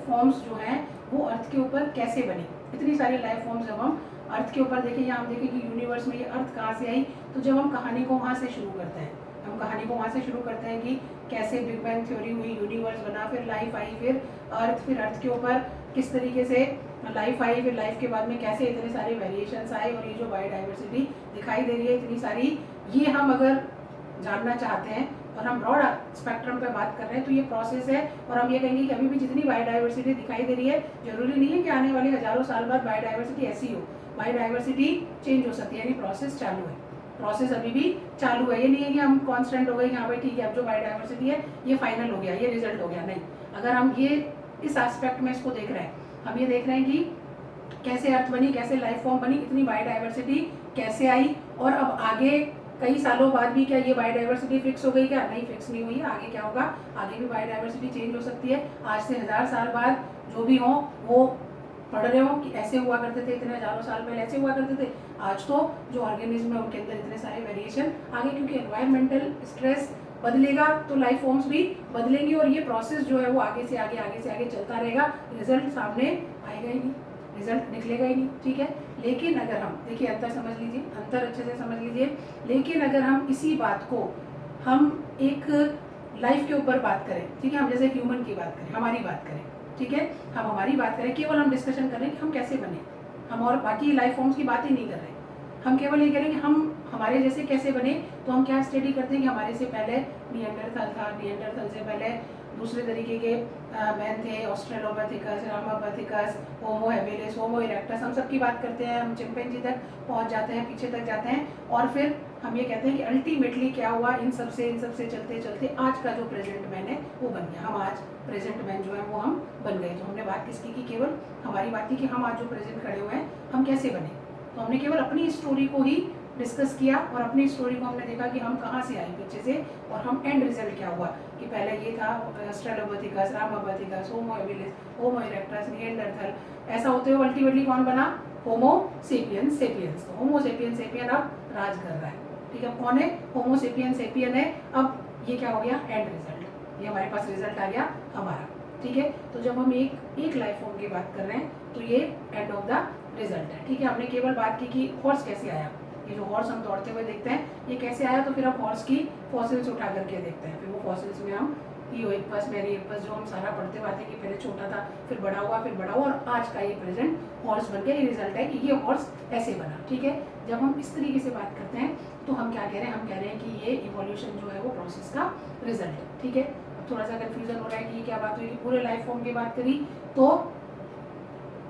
Forms जो हैं वो अर्थ के ऊपर कैसे बनी, इतनी सारी लाइफ फॉर्म्स जब हम अर्थ के ऊपर देखें, या हम देखें कि यूनिवर्स में ये अर्थ कहाँ से आई, तो जब हम कहानी को वहाँ से शुरू करते हैं, हम कहानी को वहाँ से शुरू करते हैं कि कैसे बिग बैंग थ्योरी हुई, यूनिवर्स बना, फिर लाइफ आई, फिर अर्थ के ऊपर किस तरीके से लाइफ आई, फिर लाइफ के बाद में कैसे इतने सारे वेरिएशंस आए, और ये जो बायोडाइवर्सिटी दिखाई दे रही है इतनी सारी, ये हम अगर जानना चाहते हैं और हम ब्रॉड स्पेक्ट्रम पे बात कर रहे हैं तो ये प्रोसेस है। और हम ये कहेंगे कि अभी भी जितनी बायोडाइवर्सिटी दिखाई दे रही है, जरूरी नहीं है कि आने वाले हजारों साल बाद बायोडाइवर्सिटी ऐसी हो, बायोडाइवर्सिटी चेंज हो सकती है, यानी प्रोसेस चालू है, प्रोसेस अभी भी चालू है। ये नहीं है कि हम कांस्टेंट हो गए कि हाँ भाई ठीक है अब जो बायोडाइवर्सिटी है ये फाइनल हो गया, ये रिजल्ट हो गया, नहीं। अगर हम ये इस एस्पेक्ट में इसको देख रहे हैं, हम ये देख रहे हैं कि कैसे अर्थ बनी, कैसे लाइफ फॉर्म बनी, इतनी बायोडाइवर्सिटी कैसे आई, और अब आगे कई सालों बाद भी क्या ये बायोडाइवर्सिटी फिक्स हो गई, क्या नहीं, फिक्स नहीं हुई है, आगे क्या होगा, आगे भी बायोडाइवर्सिटी चेंज हो सकती है। आज से 1000 साल बाद जो भी हो वो पढ़ रहे हो कि ऐसे हुआ करते थे, इतने हजारों साल पहले ऐसे हुआ करते थे। आज तो जो ऑर्गेनिज्म है उनके अंदर इतने सारे वेरिएशन आगे, क्योंकि एनवायरमेंटल स्ट्रेस बदलेगा तो लाइफ फॉर्म्स भी बदलेंगी, और ये प्रोसेस जो है वो आगे से आगे चलता रहेगा, रिजल्ट सामने आएगा ही नहीं, रिजल्ट निकलेगा ही नहीं, ठीक है। लेकिन अगर हम देखिए, अंतर समझ लीजिए, अंतर अच्छे से समझ लीजिए, लेकिन अगर हम इसी बात को हम एक लाइफ के ऊपर बात करें, ठीक है, हम जैसे ह्यूमन की बात करें, हमारी बात करें, ठीक है, हम हमारी बात करें, केवल हम डिस्कशन करें कि हम कैसे बने, हम और बाकी लाइफ फॉर्म्स की बात ही नहीं कर रहे, हम केवल ये करेंगे हम हमारे जैसे कैसे बने। तो हम क्या स्टडी करते हैं कि हमारे से पहले निएंडरथल था, निएंडरथल से पहले दूसरे तरीके के मैन थे, ऑस्ट्रेलोपैथिकस, रामापैथिकस, होमो हैबिलिस, होमो इरेक्टस, हम सब की बात करते हैं, हम चिंपैंजी तक पहुंच जाते हैं, पीछे तक जाते हैं, और फिर हम ये कहते हैं कि अल्टीमेटली क्या हुआ, इन सब से चलते चलते आज का जो प्रेजेंट मैन है वो बन गया, हम आज प्रेजेंट मैन जो है वो हम बन गए। तो हमने बात किसकी की, केवल हमारी बात की कि हम आज जो प्रेजेंट खड़े हुए हैं हम कैसे बने। तो हमने केवल अपनी स्टोरी को ही डिस्कस किया, और अपनी स्टोरी को हमने देखा कि हम कहाँ से आए पीछे से, और हम एंड रिजल्ट क्या हुआ कि पहले ये था ऑस्ट्रेलोपैथिकस, रामापैथिकस, होमो हैबिलिस, होमो इरेक्टस, निएंडरथल, ऐसा होते हुए अल्टीमेटली कौन बना, होमो सेपियंस सेपियंस। तो होमो सेपियन सेपियन अब राज कर रहा है, ठीक है, कौन है, होमो सेपियन सेपियन है। अब ये क्या हो गया, एंड रिजल्ट, ये हमारे पास रिजल्ट आ गया हमारा, ठीक है। तो जब हम एक लाइफ फॉर्म की बात कर रहे हैं तो ये एंड ऑफ द रिजल्ट है, ठीक है। हमने केवल बात की कि हॉर्स कैसे आया, ये जो हॉर्स हम दौड़ते हुए देखते हैं ये कैसे आया, तो फिर हम हॉर्स की फॉसिल्स उठा करके देखते हैं, फिर वो फॉसिल्स में हम ईओइक्पस, मेरिइक्पस जो हम सारा पढ़ते हुए आते हैं कि पहले छोटा था, फिर बड़ा हुआ, और आज का ये प्रेजेंट हॉर्स बन गया, ये रिजल्ट है कि ये हॉर्स ऐसे बना, ठीक है। जब हम इस तरीके से बात करते हैं तो हम क्या कह रहे हैं, हम कह रहे हैं कि ये इवोल्यूशन जो है वो प्रोसेस का रिजल्ट है, ठीक है। अब थोड़ा सा कन्फ्यूजन हो रहा है कि क्या बात हुई कि पूरे लाइफ फॉर्म की बात करी, तो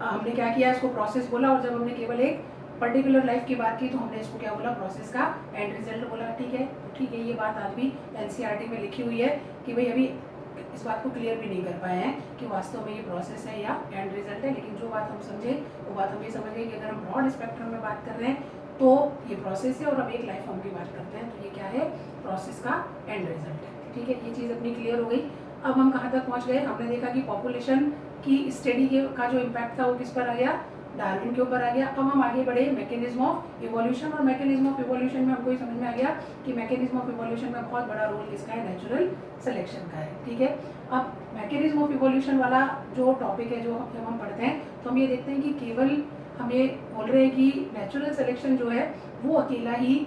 हमने क्या किया, इसको प्रोसेस बोला, और जब हमने केवल एक पर्टिकुलर लाइफ की बात की तो हमने इसको क्या बोला, प्रोसेस का एंड रिजल्ट बोला, ठीक है। तो ठीक है, ये बात आज भी एनसीईआरटी में लिखी हुई है कि भाई अभी इस बात को क्लियर भी नहीं कर पाए हैं कि वास्तव में ये प्रोसेस है या एंड रिजल्ट है, लेकिन जो बात हम समझे वो बात हम ये समझ गए कि अगर हम ब्रॉड स्पेक्ट्रम में बात कर रहे हैं तो ये प्रोसेस है, और हम एक लाइफ फॉर्म की बात करते हैं तो ये क्या है, प्रोसेस का एंड रिजल्ट है, ठीक है। ये चीज़ अपनी क्लियर हो गई। अब हम कहाँ तक पहुँच गए, हमने देखा कि पॉपुलेशन की स्टडी का जो इम्पैक्ट था वो किस पर आ गया, डार्विन के ऊपर आ गया। अब हम आगे बढ़े मैकेनिज्म ऑफ इवोल्यूशन, और मैकेनिज्म ऑफ इवोल्यूशन में हमको ये समझ में आ गया कि मैकेनिज्म ऑफ इवोल्यूशन में बहुत बड़ा रोल किसका है, नेचुरल सिलेक्शन का है, ठीक है। अब मैकेनिज्म ऑफ इवोल्यूशन वाला जो टॉपिक है, जो जब हम पढ़ते हैं तो हम ये देखते हैं कि केवल हम ये बोल रहे हैं कि नेचुरल सिलेक्शन जो है वो अकेला ही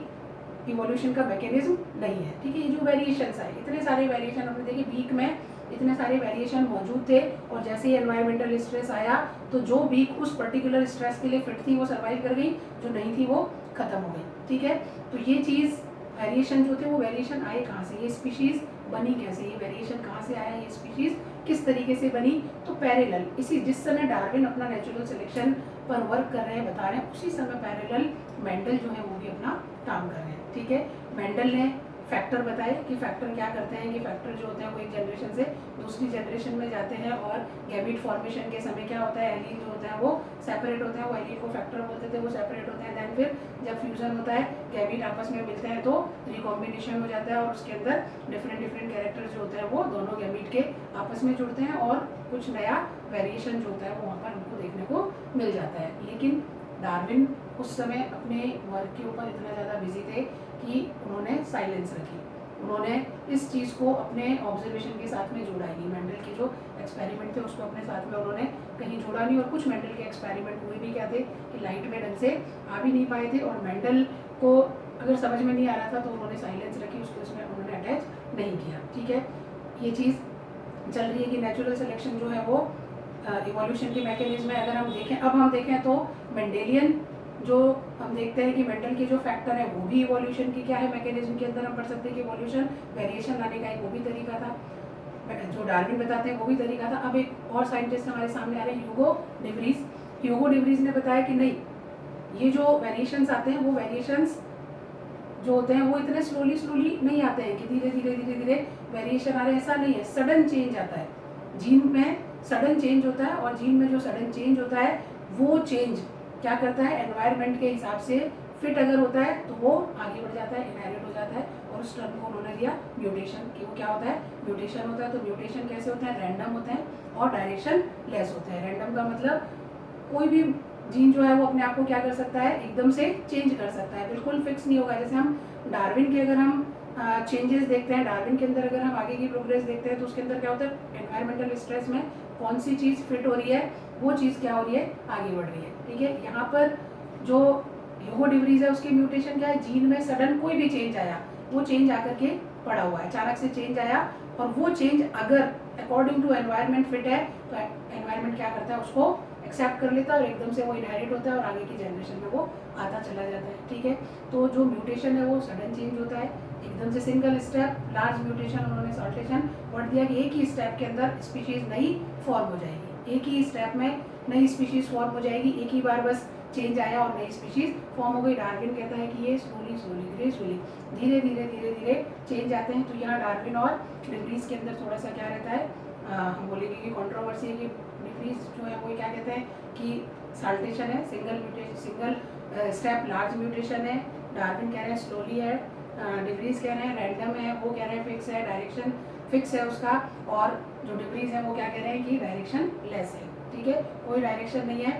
इवोल्यूशन का मैकेनिज्म नहीं है, ठीक है। ये जो वेरिएशंस आए, इतने सारे वेरिएशन हमने देखे, वीक में इतने सारे वेरिएशन मौजूद थे, और जैसे ही एनवायरमेंटल स्ट्रेस आया तो जो वीक उस पर्टिकुलर स्ट्रेस के लिए फिट थी वो सर्वाइव कर गई, जो नहीं थी वो खत्म हो गई, ठीक है। तो ये चीज़ वेरिएशन जो थे वो वेरिएशन आए कहाँ से, ये स्पीशीज़ बनी कैसे, ये वेरिएशन कहाँ से आया, ये स्पीशीज़ किस तरीके से बनी। तो पैरेलल इसी जिस समय डार्विन अपना नेचुरल सिलेक्शन पर वर्क कर रहे हैं, बता रहे हैं, उसी समय पैरेलल मेंडल जो है वो भी अपना काम कर रहे हैं, ठीक है। मेंडल ने फैक्टर बताए कि फैक्टर क्या करते हैं, कि फैक्टर जो होते हैं वो एक जनरेशन से दूसरी जनरेशन में जाते हैं, और गैमीट फॉर्मेशन के समय क्या होता है, एलीन जो होता है वो सेपरेट होते हैं, वो एलीन को फैक्टर बोलते थे, वो सेपरेट होते हैं। दैन फिर जब फ्यूजन होता है, गैमीट आपस में मिलते हैं तो रिकॉम्बिनेशन हो जाता है, और उसके अंदर डिफरेंट कैरेक्टर्स जो होते हैं वो दोनों गैमीट के आपस में जुड़ते हैं, और कुछ नया वेरिएशन जो होता है वो वहाँ पर हमको देखने को मिल जाता है। लेकिन डार्विन उस समय अपने वर्क के ऊपर इतना ज़्यादा बिजी थे कि उन्होंने साइलेंस रखी, उन्होंने इस चीज़ को अपने ऑब्जर्वेशन के साथ में जोड़ा ही नहीं। मेंडल के जो एक्सपेरिमेंट थे उसको अपने साथ में उन्होंने कहीं जोड़ा नहीं, और कुछ मेंडल के एक्सपेरिमेंट हुए भी क्या थे कि लाइट में ढंग से आ भी नहीं पाए थे, और मेंडल को अगर समझ में नहीं आ रहा था तो उन्होंने साइलेंस रखी, उसको इसमें उन्होंने अटैच नहीं किया। ठीक है, ये चीज़ चल रही है कि नेचुरल सिलेक्शन जो है वो इवोल्यूशन की मैकेनिज्म है। अगर हम देखें, अब हम देखें तो मेंडेलियन जो हम देखते हैं कि मेंडल के जो फैक्टर है वो भी इवोल्यूशन की क्या है मैकेनिज्म के अंदर हम पढ़ सकते हैं कि इवोल्यूशन वेरिएशन लाने का एक वो भी तरीका था, जो डार्विन बताते हैं वो भी तरीका था। अब एक और साइंटिस्ट हमारे सामने आ रहे हैं, ह्यूगो डिवरीज। ह्यूगो डिवरीज ने बताया कि नहीं, ये जो वेरिएशंस आते हैं वो वेरिएशंस जो होते हैं वो इतने स्लोली नहीं आते हैं कि धीरे धीरे वेरिएशन आ रहे हैं, ऐसा नहीं है। सडन चेंज आता है जीन में, सडन चेंज होता है, और जीन में जो सडन चेंज होता है वो चेंज क्या करता है, एनवायरनमेंट के हिसाब से फिट अगर होता है तो वो आगे बढ़ जाता है, इनहेरिट हो जाता है, और उस टर्म को उन्होंने दिया म्यूटेशन। कि वो क्या होता है, म्यूटेशन होता है। तो म्यूटेशन कैसे होता है, रैंडम होते हैं और डायरेक्शन लेस होते हैं। रैंडम का मतलब कोई भी जीन जो है वो अपने आप को क्या कर सकता है, एकदम से चेंज कर सकता है, बिल्कुल फिक्स नहीं होगा। जैसे हम डार्विन के अगर हम चेंजेस देखते हैं, डार्विन के अंदर अगर हम आगे की प्रोग्रेस देखते हैं तो उसके अंदर क्या होता है, एनवायरमेंटल स्ट्रेस में कौन सी चीज़ फिट हो रही है वो चीज़ क्या हो रही है, आगे बढ़ रही है। ठीक है, यहाँ पर जो ह्यूगो डिवरीज है उसकी म्यूटेशन क्या है, जीन में सडन कोई भी चेंज आया, वो चेंज आकर के पड़ा हुआ है, अचानक से चेंज आया, और वो चेंज अगर अकॉर्डिंग टू एनवायरनमेंट फिट है तो एनवायरनमेंट क्या करता है, उसको एक्सेप्ट कर लेता है, और एकदम से वो इनहेरिट होता है और आगे की जनरेशन में वो आता चला जाता है। ठीक है, तो जो म्यूटेशन है वो सडन चेंज होता है, एकदम से सिंगल स्टेप। लार्ज म्यूटेशन उन्होंने सॉल्टेशन वर्ड दिया कि एक ही स्टेप के अंदर स्पीशीज नई फॉर्म हो जाएगी, एक ही स्टेप में नई स्पीशीज फॉर्म हो जाएगी, एक ही बार बस चेंज आया और नई स्पीशीज फॉर्म हो गई। डार्विन कहता है कि ये स्लोली ग्रेजुअली धीरे धीरे चेंज आते हैं। तो यहाँ डार्विन और डिवरीज के अंदर थोड़ा सा क्या रहता है, हम बोलेंगे कि कंट्रोवर्सी है कि डिवरीज जो है वो क्या कहते हैं कि साल्टेशन है, सिंगल स्टेप लार्ज म्यूटेशन है। डार्विन कह रहे हैं स्लोली है, डिवरीज कह रहे हैं रैंडम है, वो कह रहे हैं फिक्स है, डायरेक्शन फिक्स है उसका, और जो डिवरीज है वो क्या कह रहे हैं कि डायरेक्शन लेस है। ठीक है, कोई डायरेक्शन नहीं है,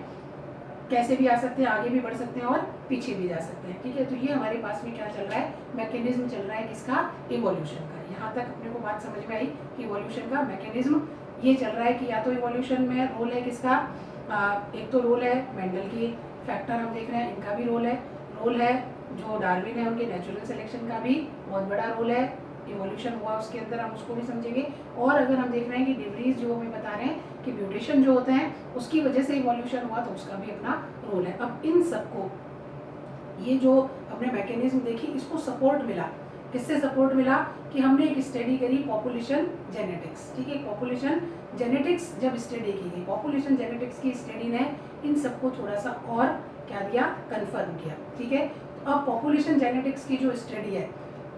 कैसे भी आ सकते हैं, आगे भी बढ़ सकते हैं और पीछे भी जा सकते हैं। ठीक है, तो ये हमारे पास में क्या चल रहा है, मैकेनिज्म चल रहा है किसका, इवोल्यूशन का। यहाँ तक अपने को बात समझ में आई कि इवोल्यूशन का मैकेनिज्म ये चल रहा है कि या तो इवोल्यूशन में रोल है किसका, एक तो रोल है मेंडल की फैक्टर हम देख रहे हैं, इनका भी रोल है जो डार्विन है उनके नेचुरल सिलेक्शन का भी बहुत बड़ा रोल है, इवोल्यूशन हुआ उसके अंदर, हम उसको भी समझेंगे। और अगर हम देख रहे हैं कि डिवरीज जो हमें बता रहे हैं कि म्यूटेशन जो होते हैं उसकी वजह से इवोल्यूशन हुआ, तो उसका भी अपना रोल है। अब इन सबको ये जो हमने मैकेनिज्म देखी इसको सपोर्ट मिला, किससे सपोर्ट मिला कि हमने एक स्टडी करी पॉपुलेशन जेनेटिक्स। ठीक है, पॉपुलेशन जेनेटिक्स जब स्टडी की गई, पॉपुलेशन जेनेटिक्स की स्टडी ने इन सबको थोड़ा सा और क्या दिया, कन्फर्म किया। ठीक है, तो अब पॉपुलेशन जेनेटिक्स की जो स्टडी है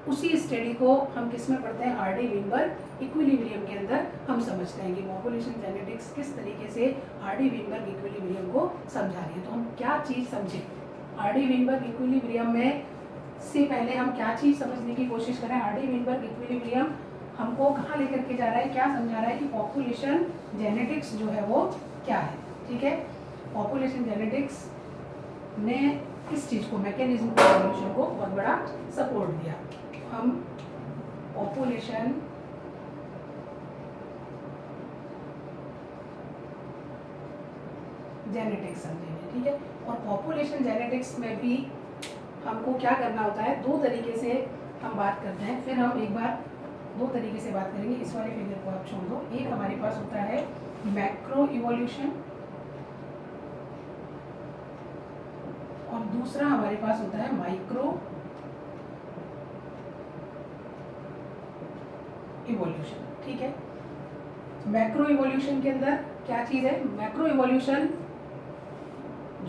उसी स्टडी को हम किस में पढ़ते हैं, हार्डी विनबर्ग इक्विलिब्रियम के अंदर हम समझते हैं कि पॉपुलेशन जेनेटिक्स किस तरीके से हार्डी विनबर्ग इक्विलिब्रियम को समझा रही है। तो हम क्या चीज़ समझें हार्डी विनबर्ग इक्विलिब्रियम में से पहले हम क्या चीज़ समझने की कोशिश करें। हार्डी विनबर्ग इक्विलिब्रियम हमको कहाँ लेकर के जा रहा है, क्या समझा रहा है कि पॉपुलेशन जेनेटिक्स जो है वो क्या है। ठीक है, पॉपुलेशन जेनेटिक्स ने इस चीज़ को, मैकेनिज्म को, इवोल्यूशन को बहुत बड़ा सपोर्ट दिया। हम पॉपुलेशन जेनेटिक्स समझेंगे। ठीक है, और पॉपुलेशन जेनेटिक्स में भी हमको क्या करना होता है, दो तरीके से हम बात करते हैं, फिर हम एक बार दो तरीके से बात करेंगे। इस वाले फिगर को आप छोड़ दो। एक हमारे पास होता है मैक्रो इवोल्यूशन और दूसरा हमारे पास होता है माइक्रो इवोल्यूशन। ठीक है, मैक्रो इवोल्यूशन के अंदर क्या चीज़ है, मैक्रो इवोल्यूशन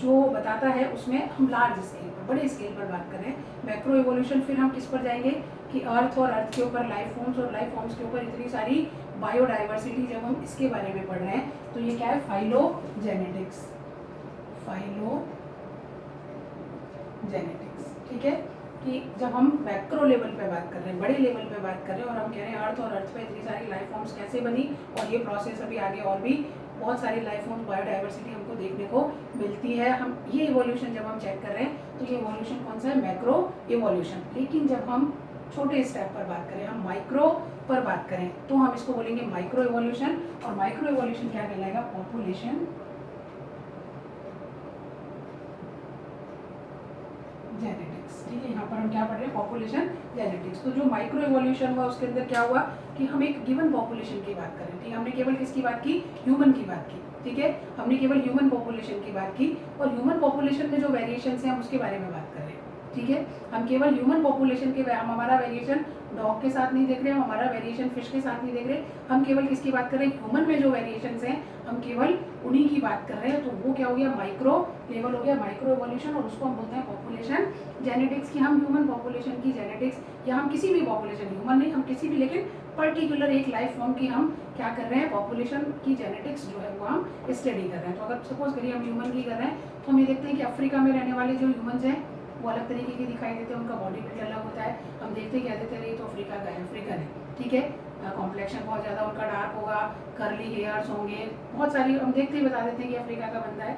जो बताता है उसमें हम लार्ज स्केल पर, बड़े स्केल पर बात कर रहे हैं। मैक्रो इवोल्यूशन फिर हम किस पर जाएंगे कि अर्थ और अर्थ के ऊपर लाइफ फॉर्म्स और लाइफ फॉर्म्स के ऊपर इतनी सारी बायोडाइवर्सिटी, जब हम इसके बारे में पढ़ रहे हैं तो ये क्या है, फाइलोजेनेटिक्स। ठीक है, कि जब हम मैक्रो लेवल पे बात कर रहे हैं, बड़े लेवल पे बात कर रहे हैं, और हम कह रहे हैं अर्थ और अर्थ पे इतनी सारी लाइफ फॉर्म्स कैसे बनी, और ये प्रोसेस अभी आगे और भी बहुत सारी लाइफ फॉर्म्स, बायोडाइवर्सिटी हमको देखने को मिलती है। हम ये इवोल्यूशन जब हम चेक कर रहे हैं तो ये इवोल्यूशन कौन सा है, मैक्रो इवोल्यूशन। लेकिन जब हम छोटे स्टेप पर बात करें, हम माइक्रो पर बात करें, तो हम इसको बोलेंगे माइक्रो इवोल्यूशन। और माइक्रो इवोल्यूशन क्या कहलाएगा? Population genetics. ठीक है, यहाँ पर हम क्या पढ़ रहे हैं? Population genetics. तो जो माइक्रो इवोल्यूशन हुआ उसके अंदर क्या हुआ कि हम एक गिवन पॉपुलेशन की बात करें। ठीक है, हमने केवल किसकी बात की? ह्यूमन की बात की। ठीक है, हमने केवल ह्यूमन पॉपुलेशन की बात की, और ह्यूमन पॉपुलेशन में जो वेरिएशंस हैं हम उसके बारे में बात कर रहे हैं। ठीक है, हम केवल ह्यूमन पॉपुलेशन के, हम हमारा वेरिएशन डॉग के साथ नहीं देख रहे, हम हमारा वेरिएशन फिश के साथ नहीं देख रहे, हम केवल किसकी बात कर रहे हैं? ह्यूमन में जो वेरिएशंस हैं हम केवल उन्हीं की बात कर रहे हैं। तो वो क्या हो गया? माइक्रो लेवल हो गया, माइक्रो इवोल्यूशन, और उसको हम बोलते हैं पॉपुलेशन जेनेटिक्स। की हम ह्यूमन पॉपुलेशन की जेनेटिक्स, या हम किसी भी पॉपुलेशन, ह्यूमन नहीं, हम किसी भी, लेकिन पर्टिकुलर एक लाइफ फॉर्म की हम क्या कर रहे हैं? पॉपुलेशन की जेनेटिक्स जो है वो हम स्टडी कर रहे हैं। तो अगर सपोज करिए हम ह्यूमन की कर रहे हैं, तो हम ये देखते हैं कि अफ्रीका में रहने वाले जो ह्यूमन्स हैं वो अलग तरीके के दिखाई देते हैं, उनका बॉडी बिल्ड अलग होता है। हम देखते क्या देते हैं, तो अफ्रीका का है, अफ्रीकन है। ठीक है, कॉम्प्लेक्शन बहुत ज़्यादा उनका डार्क होगा, कर्ली हेयर्स होंगे, बहुत सारी हम देखते ही बता देते हैं कि अफ्रीका का बंदा है।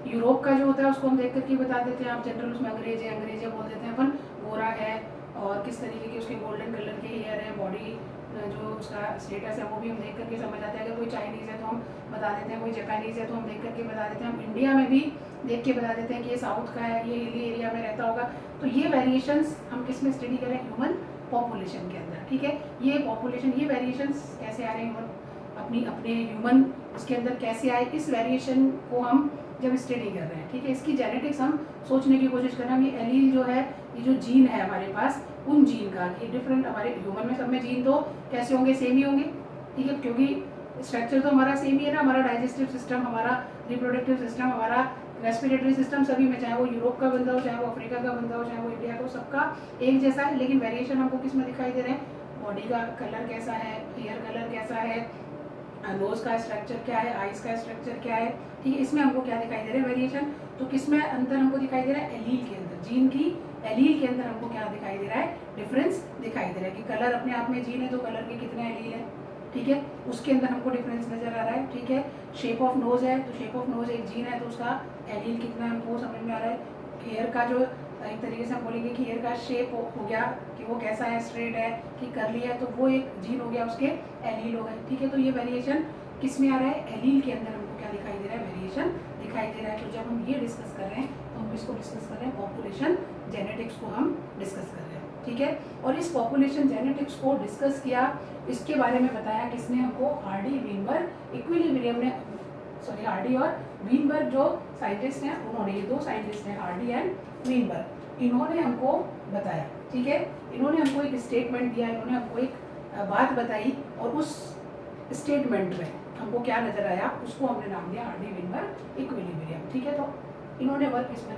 यूरोप का जो होता है उसको हम देख करके बता देते हैं, आप जनरल उसमें अंग्रेज है बोल देते हैं अपन, गोरा है, और किस तरीके के उसके गोल्डन कलर के हेयर है, बॉडी जो उसका स्टेटस है वो भी हम देख करके समझ आते हैं। अगर कोई चाइनीज़ है तो हम बता देते हैं, कोई जापानीज़ है तो हम देख करके बता देते हैं, हम इंडिया में भी देख के बता देते हैं कि ये साउथ का है, ये हिली एरिया में रहता होगा। तो ये वेरिएशंस हम किस में स्टडी करें? ह्यूमन पॉपुलेशन के अंदर। ठीक है, ये पॉपुलेशन, ये वेरिएशंस कैसे आ रहे हैं ह्यूमन अपनी अपने ह्यूमन उसके अंदर कैसे आए, इस वेरिएशन को हम जब स्टडी कर रहे हैं। ठीक है, इसकी जेनेटिक्स हम सोचने की कोशिश कर रहे हैं। हम ये एलील जो है, ये जो जीन है हमारे पास, उन जीन का ये डिफरेंट, हमारे ह्यूमन में सब में जीन तो कैसे होंगे? सेम ही होंगे। ठीक है, क्योंकि स्ट्रक्चर तो हमारा सेम ही है ना, हमारा डाइजेस्टिव सिस्टम, हमारा रिप्रोडक्टिव सिस्टम, हमारा रेस्पिरेटरी सिस्टम सभी में, चाहे वो यूरोप का बंदा हो, चाहे वो अफ्रीका का बंदा हो, चाहे वो इंडिया का हो, सबका एक जैसा है। लेकिन वेरिएशन हमको किस में दिखाई दे रहे हैं? बॉडी का कलर कैसा है, हेयर कलर कैसा है, नोज का स्ट्रक्चर क्या है, आइज का स्ट्रक्चर क्या है। ठीक है, इसमें हमको क्या दिखाई दे रहा है? वेरिएशन। तो किसमें अंतर हमको दिखाई दे रहा है? एलील के अंदर, जीन की एलील के अंदर हमको क्या दिखाई दे रहा है? डिफरेंस दिखाई दे रहा है कि कलर अपने आप में जीन है, तो कलर के कितने एलील है। ठीक है, उसके अंदर हमको डिफरेंस नजर आ रहा है। ठीक है, शेप ऑफ नोज है, तो शेप ऑफ नोज एक जीन है, तो उसका एलील कितना है हमको समझ में आ रहा है। हेयर का जो एक तरीके से हम बोलेंगे कि हेयर का शेप हो गया कि वो कैसा है, स्ट्रेट है कि करली है, तो वो एक जीन हो गया, उसके एलील हो गए। ठीक है, तो ये वेरिएशन किस में आ रहा है? एलील के अंदर हमको क्या दिखाई दे रहा है? वेरिएशन दिखाई दे रहा है। तो जब हम ये डिस्कस कर रहे हैं तो हम किसको डिस्कस कर रहे हैं? पॉपुलेशन जेनेटिक्स को हम डिस्कस कर रहे हैं। ठीक है, और इस पॉपुलेशन जेनेटिक्स को डिस्कस किया, इसके बारे में बताया किसने हमको? हार्डी, वीनबर्ग, इक्विलिब्रियम ने, सॉरी हार्डी और वीनबर्ग जो साइंटिस्ट हैं उन्होंने, ये दो साइंटिस्ट हैं हार्डी एंड वीनबर्ग, इन्होंने हमको बताया। ठीक है, इन्होंने हमको एक स्टेटमेंट दिया, इन्होंने हमको एक बात बताई, और उस स्टेटमेंट में हमको क्या नजर आया उसको हमने नाम दिया हार्डी वीनबर्ग इक्विलिब्रियम। ठीक है, तो इन्होंने वर्क इसमें